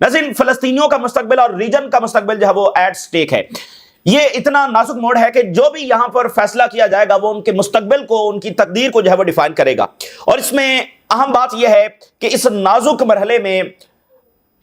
नाज़रीन, फलस्तीनियों का मुस्तकबिल और रीजन का मुस्तकबिल जो है वो एट स्टेक है। ये इतना नाजुक मोड़ है कि जो भी यहां पर फैसला किया जाएगा वो उनके मुस्तकबिल को, उनकी तकदीर को जो है वो डिफाइन करेगा। और इसमें अहम बात यह है कि इस नाजुक मरहले में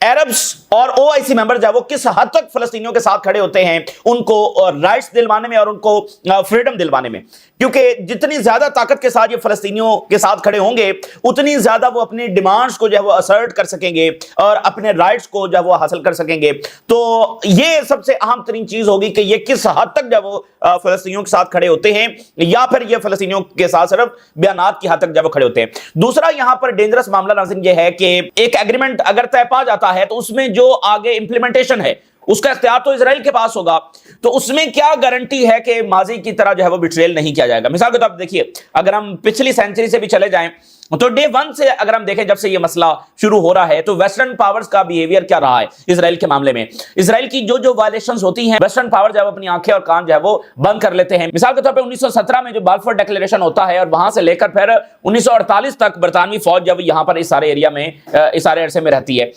अरब्स और ओआईसी मेंबर जो है वो किस हद तक फलस्तीनियों के साथ खड़े होते हैं, उनको राइट्स दिलवाने में और उनको फ्रीडम दिलवाने में। क्योंकि जितनी ज्यादा ताकत के साथ ये फलस्तीनियों के साथ खड़े होंगे, उतनी ज्यादा वो अपनी डिमांड्स को जो है वो असर्ट कर सकेंगे और अपने राइट्स को जो है वो हासिल कर सकेंगे। तो ये सबसे अहम तरीन चीज होगी कि ये किस हद तक जो है वो फलस्तीनियों के साथ खड़े होते हैं, या फिर ये फलस्तीनियों के साथ सिर्फ बयानात की हद तक जो है वो खड़े होते हैं। दूसरा यहां पर डेंजरस मामला नाज़रीन ये है कि एक एग्रीमेंट अगर तय पा जाता है तो उसमें जो आगे इंप्लीमेंटेशन है उसका इख्तियार तो इजराइल के पास होगा। तो उसमें क्या गारंटी है कि माजी की तरह जो है वो बिट्रेल नहीं किया जाएगा। मिसाल के तौर पर देखिए, अगर हम पिछली सेंचुरी से भी चले जाएं तो डे वन से अगर हम देखें, जब से ये मसला शुरू हो रहा है, तो वेस्टर्न पावर्स का बिहेवियर क्या रहा है इजराइल के मामले में। इजराइल की जो जो वायलेशंस होती हैं, वेस्टर्न पावर जो है अपनी आंखें और कान जो है वो बंद कर लेते हैं। मिसाल के तौर पे 1917 में जो बाल्फोर डिक्लेरेशन होता है, और वहां से लेकर फिर 1948 तक बरतानवी फौज जब यहां पर इस सारे एरिया में, इस सारे अरसे में रहती है।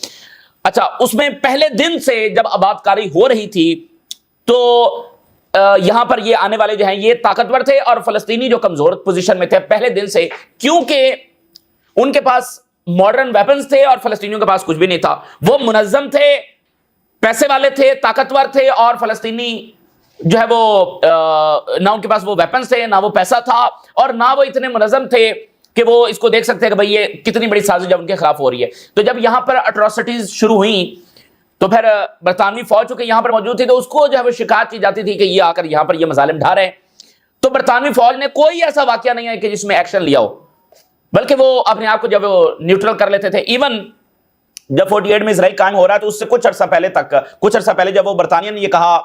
अच्छा, उसमें पहले दिन से जब आबादकारी हो रही थी तो यहां पर ये आने वाले जो हैं ये ताकतवर थे और फलस्तीनी जो कमजोर पोजीशन में थे पहले दिन से, क्योंकि उनके पास मॉडर्न वेपन्स थे और फलस्तीनियों के पास कुछ भी नहीं था। वो मुनज्जम थे, पैसे वाले थे, ताकतवर थे, और फलस्तीनी जो है वो ना उनके पास वो वेपन्स थे, ना वो पैसा था, और ना वो इतने मुनज्जम थे कि वो इसको देख सकते हैं कि भाई ये कितनी बड़ी साजिश जब उनके खिलाफ हो रही है। तो जब यहां पर अट्रॉसिटीज शुरू हुई तो फिर बरतानवी फौज चूंकि यहां पर मौजूद थी तो उसको जो है वो शिकायत की जाती थी कि ये आकर यहां पर ये मजालिम ढा रहे हैं। तो बरतानवी फौज ने कोई ऐसा वाकया नहीं है कि जिसमें एक्शन लिया हो, बल्कि वो अपने आप को जब वो न्यूट्रल कर लेते थे। इवन जब 48 में इजराइल कायम हो रहा है तो उससे कुछ अर्सा पहले जब वो बरतानिया ने ये कहा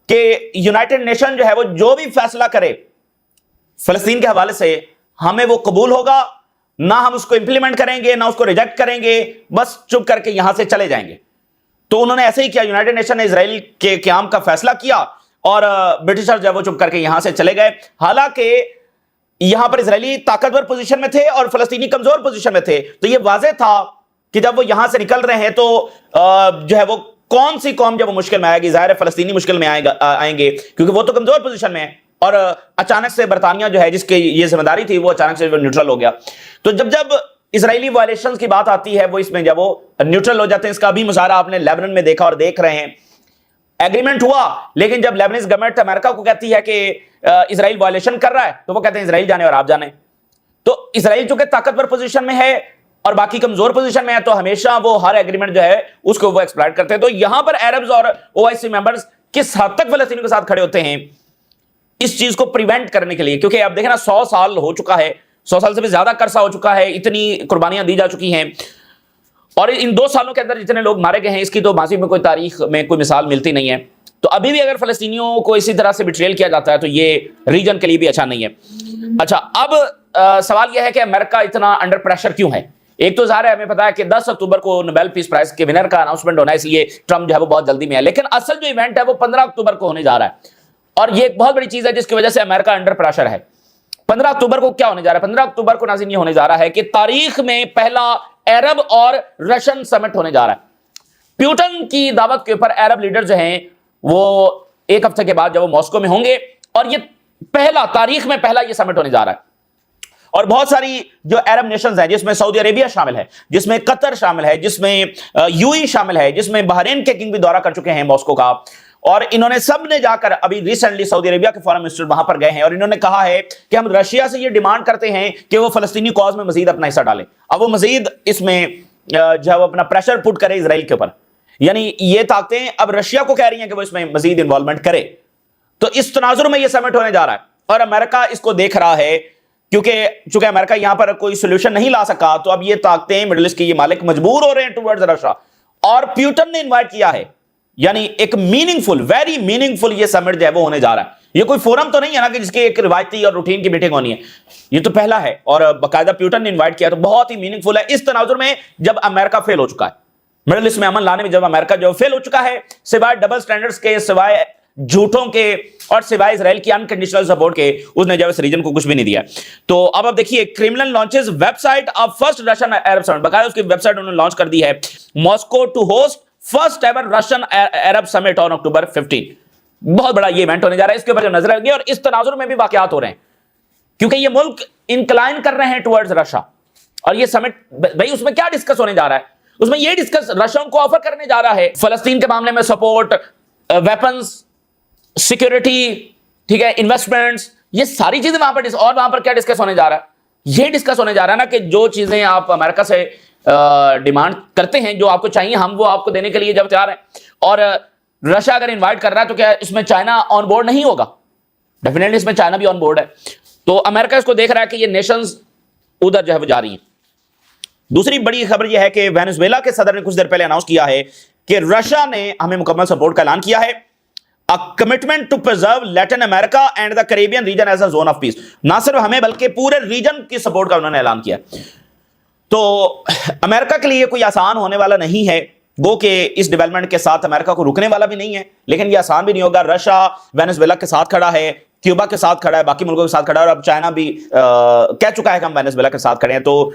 कि यूनाइटेड नेशन जो है वो जो भी फैसला करे फलस्तीन के हवाले से, हमें वो कबूल होगा, ना हम उसको इंप्लीमेंट करेंगे ना उसको रिजेक्ट करेंगे, बस चुप करके यहां से चले जाएंगे। तो उन्होंने ऐसे ही किया। यूनाइटेड नेशन ने इजराइल के क़याम का फैसला किया और ब्रिटिशर्स जो है वो चुप करके यहां से चले गए। हालांकि यहां पर इजरायली ताकतवर पोजीशन में थे और फलस्तीनी कमजोर पोजीशन में थे। तो यह वाज़ेह था कि जब वो यहां से निकल रहे हैं तो जो है वो कौन सी कौम जब वो मुश्किल में आएगी, जाहिर है फलस्तीनी मुश्किल में आएंगे क्योंकि वो तो कमजोर पोजीशन में है। और अचानक से बरतानिया जो है जिसकी ये जिम्मेदारी थी वो अचानक से न्यूट्रल हो गया। तो जब इजरायली वायलेशंस की बात आती है वो इसमें जब वो न्यूट्रल हो जाते हैं, इसका भी मुजाहरा आपने लेबनान में देखा और देख रहे हैं। एग्रीमेंट हुआ, लेकिन जब लेबनानीज गवर्नमेंट अमेरिका को कहती है कि इजराइल वायलेशन कर रहा है तो वो कहते हैं इजराइल जाने और आप जाने। तो इजराइल चूंकि ताकतवर पोजीशन में है और बाकी कमजोर पोजीशन में है, तो हमेशा वो हर एग्रीमेंट जो है उसको वो एक्सप्लॉइट करते हैं। तो यहां पर अरब्स और ओआईसी मेंबर्स किस हद तक फलस्तीनियों के साथ खड़े होते हैं इस चीज को प्रिवेंट करने के लिए, क्योंकि आप देखें ना 100 साल हो चुका है, 100 साल से भी ज्यादा अरसा हो चुका है, इतनी कुर्बानियां दी जा चुकी हैं, और इन 2 सालों के अंदर जितने लोग मारे गए हैं इसकी तो माजी में कोई तारीख में कोई मिसाल मिलती नहीं है। तो अभी भी अगर फलस्तीनियों को इसी तरह से बिट्रेल किया जाता है तो ये रीजन के लिए भी अच्छा नहीं है। अच्छा, अब सवाल यह है कि अमेरिका इतना अंडर प्रेशर क्यों है। एक तो ज़ाहिर है हमें पता है कि 10 अक्टूबर को नोबेल पीस प्राइज के विनर का अनाउंसमेंट होना है, इसलिए ट्रम्प जो है वो बहुत जल्दी में है। लेकिन असल जो इवेंट है वो 15 अक्टूबर को होने जा रहा है, और ये एक बहुत बड़ी चीज है जिसकी वजह से अमेरिका अंडर प्रेशर है। 15 अक्टूबर को क्या होने जा रहा है? 15 अक्टूबर को नाज़रीन ये होने जा रहा है कि तारीख में पहला अरब और रशियन समिट होने जा रहा है। प्यूटन की दावत के ऊपर अरब लीडर जो हैं वो एक हफ्ते के बाद जब वो मॉस्को में होंगे, और ये पहला तारीख में पहला ये समिट होने जा रहा है। और बहुत सारी जो अरब नेशंस हैं जिसमें सऊदी अरेबिया शामिल है, जिसमें कतर शामिल है, जिसमें यूएई शामिल है, जिसमें बहरीन के किंग भी दौरा कर चुके हैं मॉस्को का, और इन्होंने सब ने जाकर अभी रिसेंटली सऊदी अरेबिया के फॉरेन मिनिस्टर वहां पर गए हैं और इन्होंने कहा है कि हम रशिया से ये डिमांड करते हैं कि वो फलस्तीनी कॉज में मजीद अपना हिस्सा डाले। अब वो मजीद इसमें जो है वो अपना प्रेशर पुट करे इजराइल के ऊपर, यानी ये ताकतें अब रशिया को कह रही हैं कि वो इसमें मजीद इन्वॉल्वमेंट करे। तो इस तनाजुर में ये समिट होने जा रहा है और अमेरिका इसको देख रहा है, क्योंकि चूंकि अमेरिका यहां पर कोई सोल्यूशन नहीं ला सका, तो अब ये ताकतें मिडिल ईस्ट के ये मालिक मजबूर हो रहे हैं टुवर्ड्स रशिया। और प्यूटन ने इन्वाइट किया है, यानी एक मीनिंगफुल, वेरी मीनिंगफुल ये समिट जो है वो होने जा रहा है। ये कोई फोरम तो नहीं है ना कि जिसकी एक रिवायती और रूटीन की मीटिंग होनी है, ये तो पहला है और बाकायदा प्यूटन ने इन्वाइट किया, तो बहुत ही मीनिंगफुल है इस तनाजुर में जब अमेरिका फेल हो चुका है मिडिल ईस्ट में अमन लाने में। जब अमेरिका जो फेल हो चुका है, सिवाय डबल स्टैंडर्ड्स के, सिवाय झूठों के और सिवाय इजराइल की अनकंडीशनल सपोर्ट के, उसने जब इस रीजन को कुछ भी नहीं दिया। तो अब आप देखिए, Kremlin launches website of first Russian Arab summit, बकायदा उसकी वेबसाइट उन्होंने लॉन्च कर दी है, Moscow to host first ever Russian Arab summit on October 15। बहुत बड़ा ये इवेंट होने जा रहा है, इसके ऊपर जो नजर लगी, और इस तनाजुर में भी वाकयात हो रहे हैं क्योंकि ये मुल्क इंक्लाइन कर रहे हैं टुवर्ड्स रशिया। और ये समिट भाई उसमें क्या डिस्कस होने जा रहा है? उसमें ये डिस्कस रशिया को ऑफर करने जा रहा है फलस्तीन के मामले में सपोर्ट, वेपन्स, सिक्योरिटी, ठीक है, इन्वेस्टमेंट्स, ये सारी चीजें वहां पर। और वहां पर क्या डिस्कस होने जा रहा है? ये डिस्कस होने जा रहा है ना कि जो चीजें आप अमेरिका से डिमांड करते हैं, जो आपको चाहिए, हम वो आपको देने के लिए जब तैयार हैं। और रशिया अगर इन्वाइट कर रहा है तो क्या इसमें चाइना ऑन बोर्ड नहीं होगा? डेफिनेटली इसमें चाइना भी ऑन बोर्ड है। तो अमेरिका इसको देख रहा है कि ये नेशंस उधर जो है वो जा रही हैं। दूसरी बड़ी खबर यह है कि वेनेजुएला के सदर ने कुछ देर पहले अनाउंस किया है कि रशिया ने हमें मुकम्मल सपोर्ट का ऐलान किया है। A commitment to preserve Latin America and the Caribbean region as a zone of peace। ना सिर्फ हमें बल्कि पूरे रीजन की सपोर्ट का उन्होंने ऐलान किया। तो अमेरिका के लिए कोई आसान होने वाला नहीं है, गो कि इस डेवलपमेंट के साथ अमेरिका को रुकने वाला भी नहीं है, लेकिन ये आसान भी नहीं होगा। रशिया वेनेजुएला के साथ खड़ा है, क्यूबा के साथ खड़ा है, बाकी मुल्कों के साथ खड़ा है, और अब चाइना भी कह चुका है कि हम वेनेजुएला के साथ खड़े हैं। तो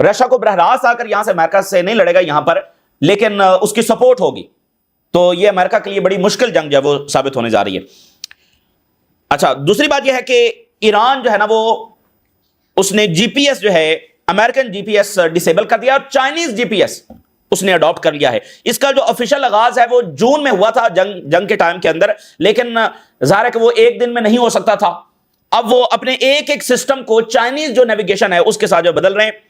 रशिया को बरहरास आकर यहां से अमेरिका से नहीं लड़ेगा यहां पर, लेकिन उसकी सपोर्ट होगी। तो ये अमेरिका के लिए बड़ी मुश्किल जंग जो है वो साबित होने जा रही है। अच्छा, दूसरी बात यह है कि ईरान जो है ना वो उसने जीपीएस जो है अमेरिकन जीपीएस डिसेबल कर दिया और चाइनीज जीपीएस उसने अडॉप्ट कर लिया है। इसका जो ऑफिशियल आगाज है वो जून में हुआ था जंग के टाइम के अंदर, लेकिन जाहिर है कि वो एक दिन में नहीं हो सकता था। अब वो अपने एक एक सिस्टम को चाइनीज जो नेविगेशन है उसके साथ जो बदल रहे हैं।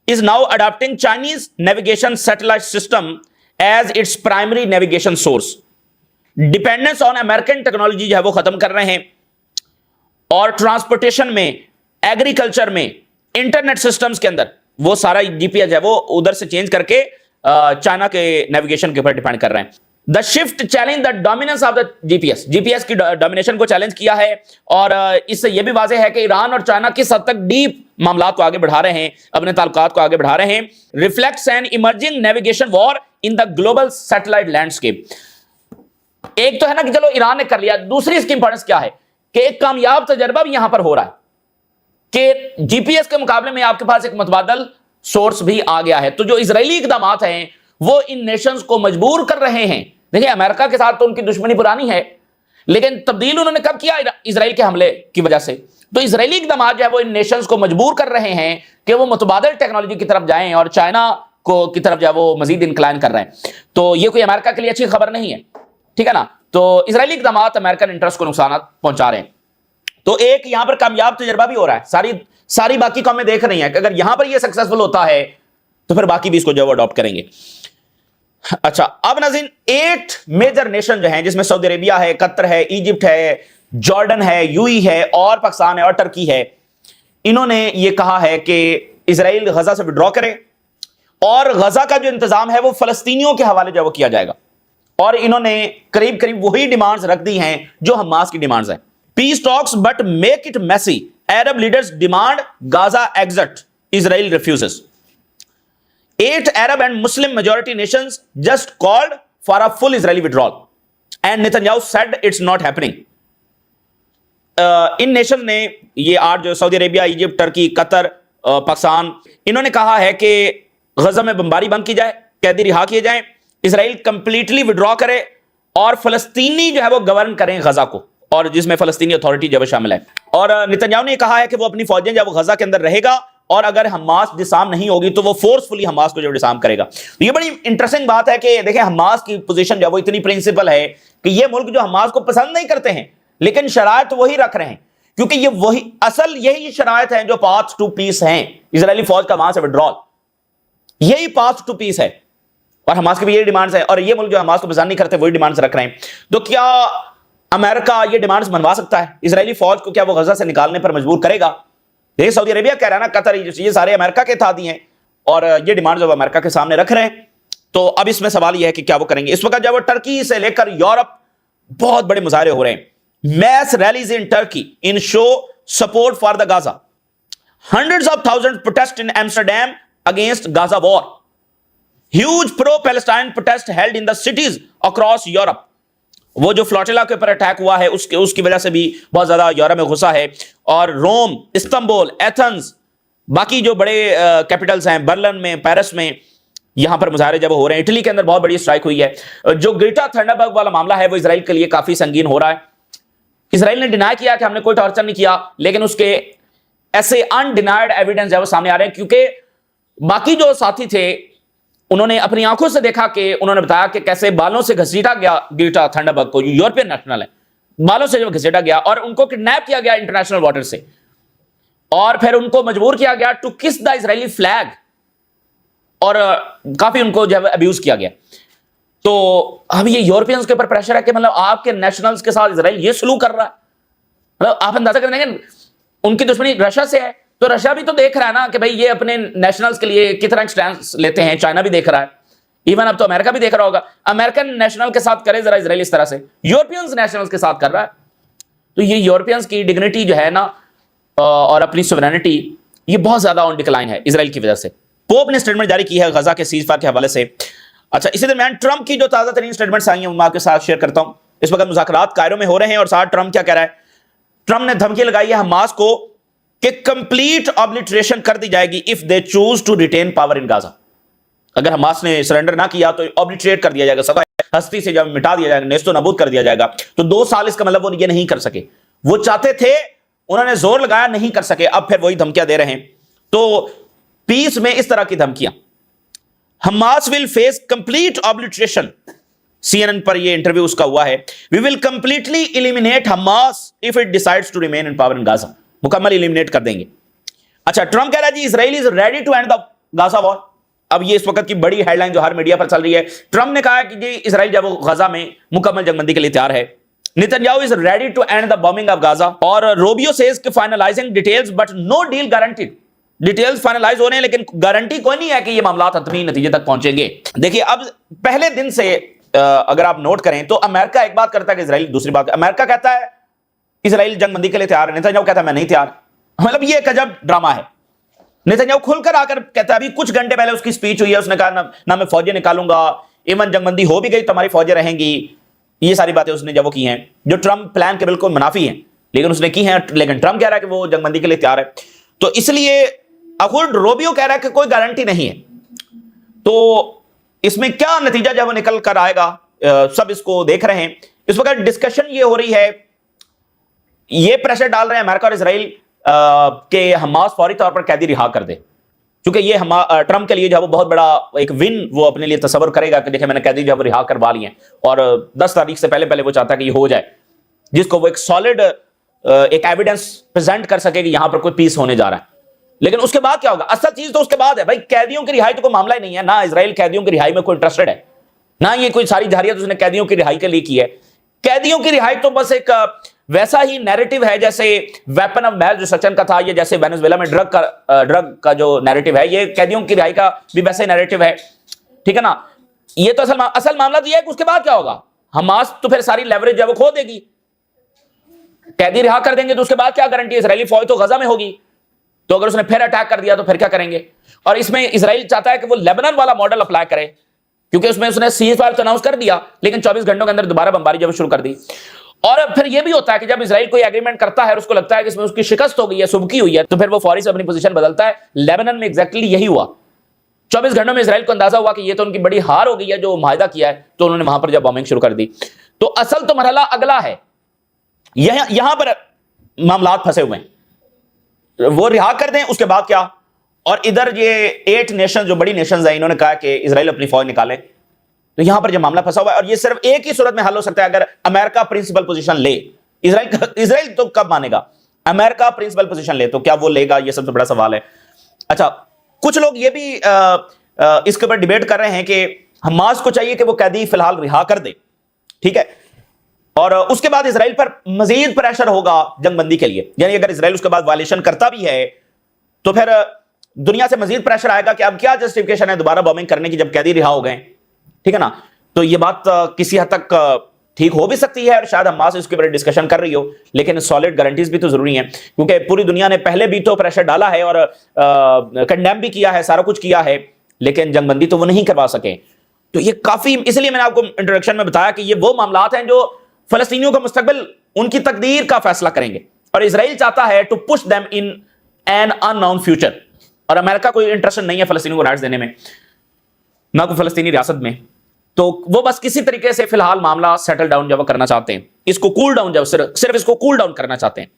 Is now adopting Chinese navigation satellite system as its primary navigation source. Dependence on American technology जो है वो खत्म कर रहे हैं, और ट्रांसपोर्टेशन में, एग्रीकल्चर में, इंटरनेट सिस्टम्स के अंदर वो सारा जीपीएस है वो उधर से चेंज करके चाइना के नेविगेशन के ऊपर डिपेंड कर रहे हैं। The shift challenge the dominance of the GPS की डोमिनेशन को चैलेंज किया है, और इससे यह भी वाज़ेह है कि ईरान और चाइना किस हद तक डीप मामलात को आगे बढ़ा रहे हैं, अपने ताल्लुकात को आगे बढ़ा रहे हैं। Reflects an emerging navigation war in the global satellite landscape. एक तो है ना कि चलो ईरान ने कर लिया, दूसरी इसकी इंपॉर्टेंस क्या है कि एक कामयाब तजर्बा भी यहां पर हो रहा है कि जीपीएस के मुकाबले में आपके पास एक मुतबादल सोर्स भी आ गया है। तो जो इजरायली इकदाम हैं वो इन नेशंस को मजबूर कर रहे हैं। देखिए, अमेरिका के साथ तो उनकी दुश्मनी पुरानी है, लेकिन तब्दील उन्होंने कब किया? इजराइल के हमले की वजह से। तो इजरायली इकदाम जो है वो इन नेशंस को मजबूर कर रहे हैं कि वो मुतबादल टेक्नोलॉजी की तरफ जाएं, और चाइना को की तरफ जो है वो मजीद इंक्लाइन कर रहे हैं। तो ये कोई अमेरिका के लिए अच्छी खबर नहीं है, ठीक है ना। तो इजरायली इकदाम अमेरिकन इंटरेस्ट को नुकसान पहुंचा रहे हैं। तो एक यहां पर कामयाब तजर्बा भी हो रहा है, सारी बाकी कौमें देख रही हैं कि अगर यहां पर ये सक्सेसफुल होता है तो फिर बाकी भी इसको जो है अडॉप्ट करेंगे। अच्छा, अब नाज़रीन 8 मेजर नेशन जो हैं, जिसमें सऊदी अरेबिया है, कतर है, इजिप्ट है, जॉर्डन है, यूएई है, और पाकिस्तान है, और टर्की है, इन्होंने ये कहा है कि इजराइल गजा से विड्रॉ करे और गजा का जो इंतजाम है वो फलस्तीनियों के हवाले जो वो किया जाएगा। और इन्होंने करीब करीब वही डिमांड्स रख दी हैं जो हमास की डिमांड्स हैं। Peace talks but make it messy, Arab leaders demand Gaza exit, Israel refugees. 8 Arab and Muslim majority nations just called for a full Israeli withdrawal, and Netanyahu said it's not happening. In nation ने ये 8 जो Saudi Arabia, Egypt, Turkey, Qatar, Pakistan, इन्होंने कहा है कि गजा में बमबारी बंद की जाए, कैदी रिहा किए जाएं, इजराइल कंप्लीटली विड्रॉ करे और फलस्तीनी जो है वो गवर्न करें गजा को, और जिसमें फलस्तीनी अथॉरिटी जो शामिल है। और नेतन्याहू ने कहा है कि वो अपनी फौजें जो वो गजा के अंदर रहेगा, और अगर हमास डिसाम नहीं होगी तो वो फोर्सफुली हमास को जो डिसाम करेगा। तो ये बड़ी इंटरेस्टिंग बात है कि देखें, हमास की पोजीशन जो वो इतनी प्रिंसिपल है कि ये मुल्क जो हमास को पसंद नहीं करते हैं, लेकिन शरायत वही रख रहे हैं, क्योंकि ये वही असल यही शरायत है जो पाथ टू पीस हैं। इजरायली फौज का वहां से विड्रॉल, यही पाथ टू पीस है, और हमास की भी यही डिमांड्स है, और ये मुल्क जो हमास को पसंद नहीं करते वही डिमांड्स रख रहे हैं। तो क्या अमेरिका ये डिमांड्स मनवा सकता है? इजरायली फौज को क्या वो गजा से निकालने पर मजबूर करेगा? ये सऊदी अरेबिया कह रहा है ना, कतर, ये सारे अमेरिका के साथी हैं, और ये डिमांड जो अमेरिका के सामने रख रहे हैं। तो अब इसमें सवाल यह है कि क्या वो करेंगे। इस वक्त जब वो टर्की से लेकर यूरोप बहुत बड़े मुजाहरे हो रहे हैं। Mass rallies in Turkey in show support for the Gaza, hundreds of thousands protest in Amsterdam against Gaza war, huge pro Palestine protest held in the cities across Europe. वो जो flotilla के ऊपर attack हुआ है उसकी वजह से भी बहुत ज्यादा यूरोप में घुसा है, और रोम, इस्तांबुल, एथेंस, बाकी जो बड़े कैपिटल्स हैं, बर्लिन में, पेरिस में, یہاں پر مظاہرے جب ہو رہے ہیں. اٹلی کے اندر بہت بڑی اسٹرائک ہوئی ہے. جو گریٹا تھنڈربرگ والا معاملہ ہے وہ اسرائیل کے لیے کافی سنگین ہو رہا ہے. اسرائیل نے ڈینائی کیا کہ ہم نے کوئی ٹارچر نہیں کیا, لیکن اس کے ایسے انڈینائڈ ایویڈنس جو سامنے آ رہے ہیں, کیونکہ باقی جو ساتھی تھے انہوں نے اپنی آنکھوں سے دیکھا کہ انہوں نے بتایا کہ کیسے بالوں سے گھسیٹا گیا گریٹا تھنڈربرگ کو, یورپین نیشنل ہے, بالوں سے جو گھسیٹا گیا اور ان کو کڈنیپ کیا گیا انٹرنیشنل واٹر سے, اور پھر ان کو مجبور کیا گیا ٹو کس دا اسرائیلی فلیگ, اور کافی ان کو جو ہے ابیوز کیا گیا. تو اب یہ یورپینز کے اوپر پریشر ہے کہ مطلب آپ کے نیشنلز کے ساتھ اسرائیل یہ سلوک کر رہا ہے. مطلب آپ اندازہ کر دیں گے ان کی دشمنی رشیا سے ہے, تو رشیا بھی تو دیکھ رہا ہے نا کہ بھئی یہ اپنے نیشنلز کے لیے کتنا اسٹینڈ لیتے ہیں. چائنا بھی دیکھ رہا ہے, ایون اب تو امریکہ بھی دیکھ رہا ہوگا. امریکن نیشنل کے ساتھ کرے ذرا اسرائیل اس طرح سے, یورپینز نیشنلز کے ساتھ کر رہا ہے. تو یہ یورپینز کی ڈگنیٹی جو ہے نا اور اپنی سوورینٹی یہ بہت زیادہ آن ڈکلائن ہے اسرائیل کی وجہ سے. پوپ نے سٹیٹمنٹ جاری کی ہے غزہ کے سیز فائر کے حوالے سے. اچھا, اسی درمیان ٹرمپ کی جو تازہ ترین سٹیٹمنٹس آئی ہیں میں آپ کے ساتھ شیئر کرتا ہوں. اس وقت مذاکرات کائرو میں ہو رہے ہیں اور ساتھ ٹرمپ کیا کہہ رہا ہے. ٹرمپ نے دھمکی لگائی ہے حماس کو کہ کمپلیٹ آبلیٹریشن کر دی جائے گی if they choose to retain power in Gaza. اگر حماس نے سرنڈر نہ کیا تو آبلیٹریٹ کر دیا جائے گا, سدا ہستی سے جب مٹا دیا جائے گا, نیست و نابود کر دیا جائے گا. تو 2 سال اس کا مطلب وہ یہ نہیں کر سکے. وہ چاہتے تھے, انہوں نے زور لگایا, نہیں کر سکے. اب پھر وہی دھمکیاں دے رہے ہیں. تو پیس میں اس طرح کی دھمکیاں, Hamas will face complete obliteration. CNN پر یہ انٹرویو اس کا ہوا ہے. We will completely eliminate Hamas if it decides to remain in power in Gaza. مکمل eliminate کر دیں گے. اچھا, ٹرمپ کہہ رہا ہے جی اسرائیل is ready to end the Gaza war. اب یہ اس وقت کی بڑی ہیڈ لائن جو ہر میڈیا پر چل رہی ہے. ٹرمپ نے کہا کہ جی اسرائیل جب غزہ میں مکمل جنگ بندی کے لیے تیار ہے. Netanyahu is ready to end the bombing of Gaza. اور روبیو says کہ finalizing details but no deal guaranteed. Details finalize ہو رہے ہیں لیکن گارنٹی کوئی نہیں ہے کہ یہ معاملات حتمی نتیجے تک پہنچیں گے. دیکھیے اب پہلے دن سے اگر آپ نوٹ کریں تو امریکہ ایک بات کرتا ہے کہ اسرائیل دوسری بات. امریکہ کہتا ہے اسرائیل جنگ بندی کے لیے تیار ہے, نیتنیاہو کہتا ہے میں نہیں تیار. مطلب یہ ایک عجب ڈرامہ ہے. نیتنیاہو کھل کر آ کر کہتا ہے, ابھی کچھ گھنٹے پہلے اس کی سپیچ ہوئی ہے, اس نے کہا نہ میں فوجیں نکالوں گا, ایون جنگ بندی ہو بھی گئی تو ہماری فوجیں رہیں گی. یہ ساری باتیں اس نے جب وہ کی ہیں جو ٹرمپ پلان کے بالکل منافی ہیں, لیکن اس نے کی ہیں. لیکن ٹرمپ کہہ رہا ہے کہ وہ جنگ بندی کے لیے تیار ہے. تو اس لیے اخورڈ روبیو کہہ رہا ہے کہ کوئی گارنٹی نہیں ہے. تو اس میں کیا نتیجہ جب وہ نکل کر آئے گا سب اس کو دیکھ رہے ہیں. اس وقت ڈسکشن یہ ہو رہی ہے, یہ پریشر ڈال رہے ہیں امریکہ اور اسرائیل کہ حماس فوری طور پر قیدی رہا کر دے, کیونکہ یہ ٹرمپ کے لیے جو وہ بہت بڑا ایک ون وہ اپنے لیے تصور کرے گا کہ دیکھیں میں نے قیدی جو ہے رہا کروا لیے ہیں, اور 10 تاریخ سے پہلے وہ چاہتا ہے کہ یہ ہو جائے, جس کو وہ ایک سالڈ ایک ایویڈنس پریزنٹ کر سکے کہ یہاں پر کوئی پیس ہونے جا رہا ہے. لیکن اس کے بعد کیا ہوگا؟ اصل چیز تو اس کے بعد ہے بھائی, قیدیوں کی رہائی تو کوئی معاملہ ہی نہیں ہے. نہ اسرائیل قیدیوں کی رہائی میں کوئی انٹرسٹڈ ہے, نہ یہ کوئی ساری جارحیت اس نے قیدیوں کی رہائی کے لیے کی ہے. قیدیوں کی رہائی تو بس ایک ویسا ہی نیریٹو ہے جیسے ویپن آف میس جو سچن کا تھا, یہ جیسے وینزویلا میں ڈرگ کا جو نیریٹو ہے, یہ قیدیوں کی رہائی کا بھی ویسا ہی نیریٹو ہے. ٹھیک ہے نا. یہ تو اصل معاملہ تو یہ ہے کہ اس کے بعد کیا ہوگا. حماس تو پھر ساری لیوریج جو ہے وہ کھو دے گی. قیدی رہا کر دیں گے تو اس کے بعد کیا گارنٹی ہے؟ اسرائیلی فوج تو غزہ میں ہوگی, تو اگر اس نے پھر اٹیک کر دیا تو پھر کیا کریں گے؟ اور اس میں اسرائیل چاہتا ہے کہ وہ لیبنان والا ماڈل اپلائی کرے, کیونکہ اس میں اس نے سیز فائر تو اناؤنس کر دیا لیکن 24 گھنٹوں کے اندر دوبارہ بمباری جب شروع کر دی. اور پھر یہ بھی ہوتا ہے کہ جب اسرائیل کوئی ایگریمنٹ کرتا ہے اور اس کو لگتا ہے کہ اس میں اس کی شکست ہو گئی ہے, سبکی ہوئی ہے, تو پھر وہ فوری سے اپنی پوزیشن بدلتا ہے. لیبنان میں ایگزیکٹلی یہی ہوا. 24 گھنٹوں میں اسرائیل کو اندازہ ہوا کہ یہ تو ان کی بڑی ہار ہو گئی ہے جو معاہدہ کیا ہے, تو انہوں نے وہاں پر جب بامبنگ شروع کر دی. تو اصل تو مرحلہ اگلا ہے, یہاں پر معاملات پھنسے ہوئے ہیں. وہ رہا کر دیں, اس کے بعد کیا؟ اور ادھر یہ 8 نیشن جو بڑی نیشنز ہیں انہوں نے کہا کہ اسرائیل اپنی فوج نکالے. تو یہاں پر جو معاملہ پھنسا ہوا ہے, اور یہ صرف ایک ہی صورت میں حل ہو سکتا ہے اگر امریکہ پرنسپل پوزیشن لے. اسرائیل تو کب مانے گا؟ امریکہ پرنسپل پوزیشن لے تو کیا وہ لے گا؟ یہ سب سے بڑا سوال ہے. اچھا, کچھ لوگ یہ بھی اس کے اوپر ڈیبیٹ کر رہے ہیں کہ حماس کو چاہیے کہ وہ قیدی فی الحال رہا کر دے, ٹھیک ہے, اور اس کے بعد اسرائیل پر مزید پریشر ہوگا جنگ بندی کے لیے. یعنی اگر اسرائیل اس کے بعد وائلیشن کرتا بھی ہے تو پھر دنیا سے مزید پریشر آئے گا کہ اب کیا جسٹیفیکیشن ہے دوبارہ بامبنگ کرنے کی جب قیدی رہا ہو گئے. ٹھیک ہے نا. تو یہ بات کسی حد تک ٹھیک ہو بھی سکتی ہے اور شاید حماس اس کے بارے ڈسکشن کر رہی ہو, لیکن سالڈ گارنٹیز بھی تو ضروری ہیں, کیونکہ پوری دنیا نے پہلے بھی تو پریشر ڈالا ہے اور کنڈیم بھی کیا ہے, سارا کچھ کیا ہے, لیکن جنگ بندی تو وہ نہیں کروا سکے. تو یہ کافی, اس لیے میں نے آپ کو انٹروڈکشن میں بتایا کہ یہ وہ معاملات ہیں جو فلسطینیوں کا مستقبل, ان کی تقدیر کا فیصلہ کریں گے. اور اسرائیل چاہتا ہے to push them in an unknown future, اور امریکہ کوئی انٹرسٹ نہیں ہے فلسطینیوں کو رائٹس دینے میں. نہ کوئی فلسطینی ریاست میں. تو وہ بس کسی طریقے سے فی الحال معاملہ سیٹل ڈاؤن جب وہ کرنا چاہتے ہیں, اس کو کول ڈاؤن, جب صرف اس کو کول ڈاؤن کرنا چاہتے ہیں,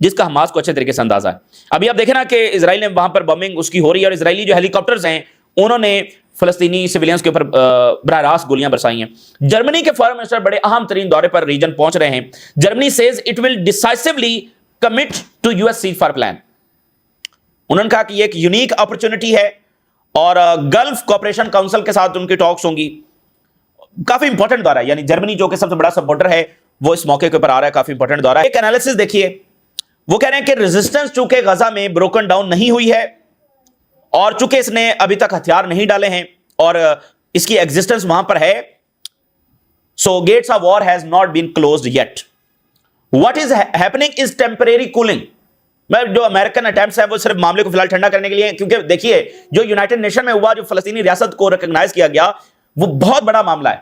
جس کا حماس کو اچھے طریقے سے اندازہ ہے. ابھی آپ دیکھیں نا کہ اسرائیل نے وہاں پر بمبنگ اس کی ہو رہی ہے, اور اسرائیلی جو ہیلی کاپٹرز ہیں انہوں نے فلسطینی سویلینز کے اوپر براہ راست گولیاں برسائی ہیں. جرمنی کے فارن منسٹر بڑے اہم ترین دورے پر ریجن پہنچ رہے ہیں. Germany says it will decisively commit to US ceasefire plan. انہوں نے کہا کہ یہ ایک یونیک اپرچونٹی ہے, اور گلف کوپریشن کاؤنسل کے ساتھ ان کی ٹاکس ہوں گی. کافی امپورٹنٹ دورہ ہے, یعنی جرمنی جو کہ سب سے بڑا سپورٹر ہے وہ اس موقع کے اوپر آ رہا ہے. کافی امپورٹنٹ دورہ ہے. ایک انالیسس دیکھیے, وہ کہہ رہے ہیں کہ ریزسٹنس چونکہ غزہ میں بروکن ڈاؤن نہیں ہوئی ہے, اور چونکہ اس نے ابھی تک ہتھیار نہیں ڈالے ہیں اور اس کی ایگزسٹنس وہاں پر ہے, so gates of war has not been closed yet. What is happening is temporary cooling. جو امریکن اٹیمپٹس ہیں وہ صرف معاملے کو فی الحال ٹھنڈا کرنے کے لیے, کیونکہ دیکھیے جو یونائٹڈ نیشن میں ہوا, جو فلسطینی ریاست کو ریکگنائز کیا گیا, وہ بہت بڑا معاملہ ہے,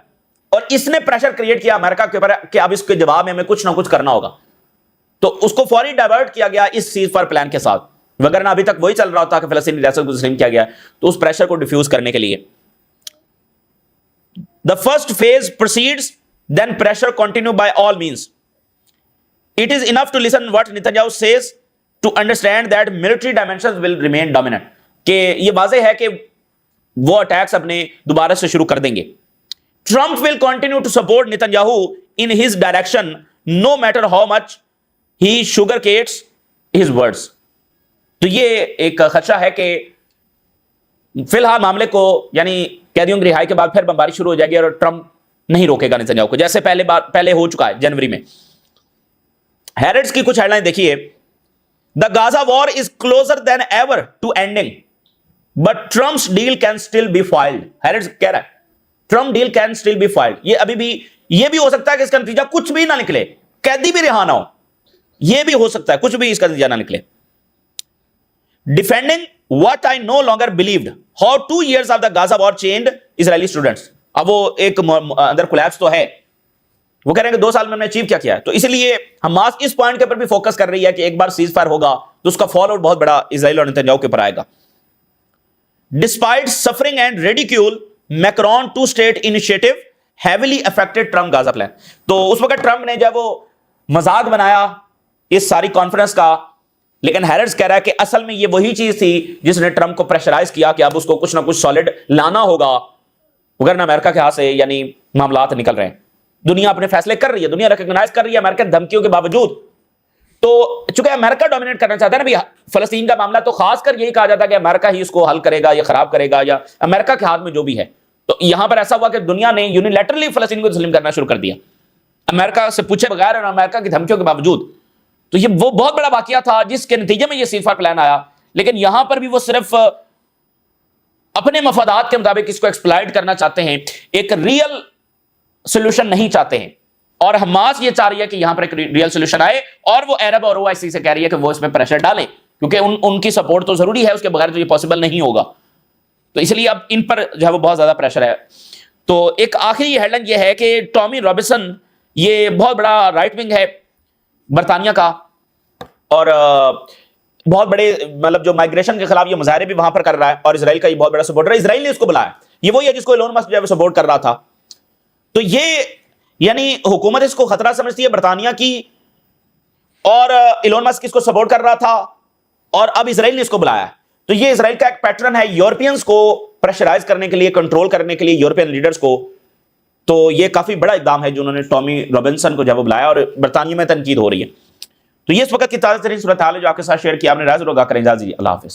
اور اس نے پریشر کریٹ کیا امریکہ کے اوپر کہ اب اس کے جواب میں ہمیں کچھ نہ کچھ کرنا ہوگا. تو اس کو فوری ڈائیورٹ کیا گیا اس سیز فائر پلان کے ساتھ, وگرنہ ابھی تک وہی چل رہا ہوتا کہ فلسطینی ریاست کو تسلیم کیا گیا. تو اس پریشر کو ڈیفیوز کرنے کے لیے the first phase proceeds, then pressure continue by all means. It is enough to listen what Netanyahu says to understand that military dimensions will remain dominant. کہ یہ واضح ہے کہ وہ اٹیکس اپنے دوبارہ سے شروع کر دیں گے. Trump will continue to support Netanyahu in his direction no matter how much he sugarcoats his words. تو یہ ایک خدشہ ہے کہ فی الحال معاملے کو, یعنی قیدیوں کی رہائی کے بعد پھر بمباری شروع ہو جائے گی, اور ٹرمپ نہیں روکے گا نتنیاہو کو, جیسے پہلے ہو چکا ہے جنوری میں. ہیرڈز کی کچھ ہیڈ لائن دیکھیے. The Gaza war is closer than ever to ending, but Trump's deal can still be foiled. ہیرڈز کہہ رہا ہے Trump deal can still be foiled. یہ ابھی بھی یہ بھی ہو سکتا ہے کہ اس کا نتیجہ کچھ بھی نہ نکلے, قیدی بھی رہا نہ ہو, یہ بھی ہو سکتا ہے کچھ بھی اس کا نتیجہ نہ نکلے. Defending what I no longer believed, how 2 years of the Gaza war changed Israeli students. اب وہ ایک اندر کولیپس تو ہے, وہ کہہ رہے ہیں کہ 2 سال میں ہم نے اچیو کیا کیا ہے. تو اس لیے حماس اس پوائنٹ کے اوپر بھی فوکس کر رہی ہے کہ ایک بار سیز فائر ہوگا تو اس کا فال آؤٹ بہت بڑا اسرائیل اور نتنیاہو کے اوپر آئے گا. Despite suffering and ridicule, Macron two-state initiative heavily affected Trump Gaza plan. تو اس وقت ٹرمپ نے جب وہ مذاق بنایا اس ساری کانفرنس کا, لیکن ہیرڈز کہہ رہا ہے کہ اصل میں یہ وہی چیز تھی جس نے ٹرمپ کو پریشرائز کیا کہ اب اس کو کچھ نہ کچھ سالڈ لانا ہوگا, وگرنہ امریکہ کے ہاتھ سے یعنی معاملات نکل رہے ہیں. دنیا اپنے فیصلے کر رہی ہے, دنیا ریکگنائز کر رہی ہے امریکن دھمکیوں کے باوجود. تو چونکہ امریکہ ڈومینیٹ کرنا چاہتا ہے نا فلسطین کا معاملہ, تو خاص کر یہی کہا جاتا ہے کہ امریکہ ہی اس کو حل کرے گا یا خراب کرے گا, یا امریکہ کے ہاتھ میں جو بھی ہے. تو یہاں پر ایسا ہوا کہ دنیا نے یونیلیٹرلی فلسطین کو تسلیم کرنا شروع کر دیا, امریکہ سے پوچھے بغیر اور امریکہ کی دھمکیوں کے باوجود. تو یہ وہ بہت بڑا واقعہ تھا جس کے نتیجے میں یہ سیز فائر پلان آیا. لیکن یہاں پر بھی وہ صرف اپنے مفادات کے مطابق اس کو ایکسپلائٹ کرنا چاہتے ہیں, ایک ریئل سولوشن نہیں چاہتے ہیں. اور حماس یہ چاہ رہی ہے کہ یہاں پر ایک ریئل سولوشن آئے, اور وہ عرب اور OIC سے کہہ رہی ہے کہ وہ اس میں پریشر ڈالیں, کیونکہ ان کی سپورٹ تو ضروری ہے, اس کے بغیر تو یہ پاسبل نہیں ہوگا. تو اس لیے اب ان پر جو ہے وہ بہت زیادہ پریشر ہے. تو ایک آخری ہیڈ لائن یہ ہے کہ ٹامی رابنسن, یہ بہت بڑا رائٹ ونگ ہے برطانیہ کا, اور بہت بڑے مطلب جو مائگریشن کے خلاف یہ مظاہرے بھی وہاں پر کر رہا ہے, اور اسرائیل کا یہ بہت بڑا سپورٹر ہے. اسرائیل نے اس کو بلایا, یہ وہی ہے جس کو ایلون مسک جو ہے سپورٹ کر رہا تھا. تو یہ یعنی حکومت اس کو خطرہ سمجھتی ہے برطانیہ کی, اور ایلون مسک اس کو سپورٹ کر رہا تھا, اور اب اسرائیل نے اس کو بلایا. تو یہ اسرائیل کا ایک پیٹرن ہے یورپینز کو پریشرائز کرنے کے لیے, کنٹرول کرنے کے لیے یورپین لیڈرز کو. تو یہ کافی بڑا اقدام ہے جو انہوں نے ٹامی رابنسن کو جب وہ بلایا, اور برطانیہ میں تنقید ہو رہی ہے. تو یہ اس وقت کی تازہ ترین صورتحال ہے جو آپ کے ساتھ شیئر کیا. آپ نے رائے ضرور آگاہ کریں. اجازت دیجیے, اللہ حافظ.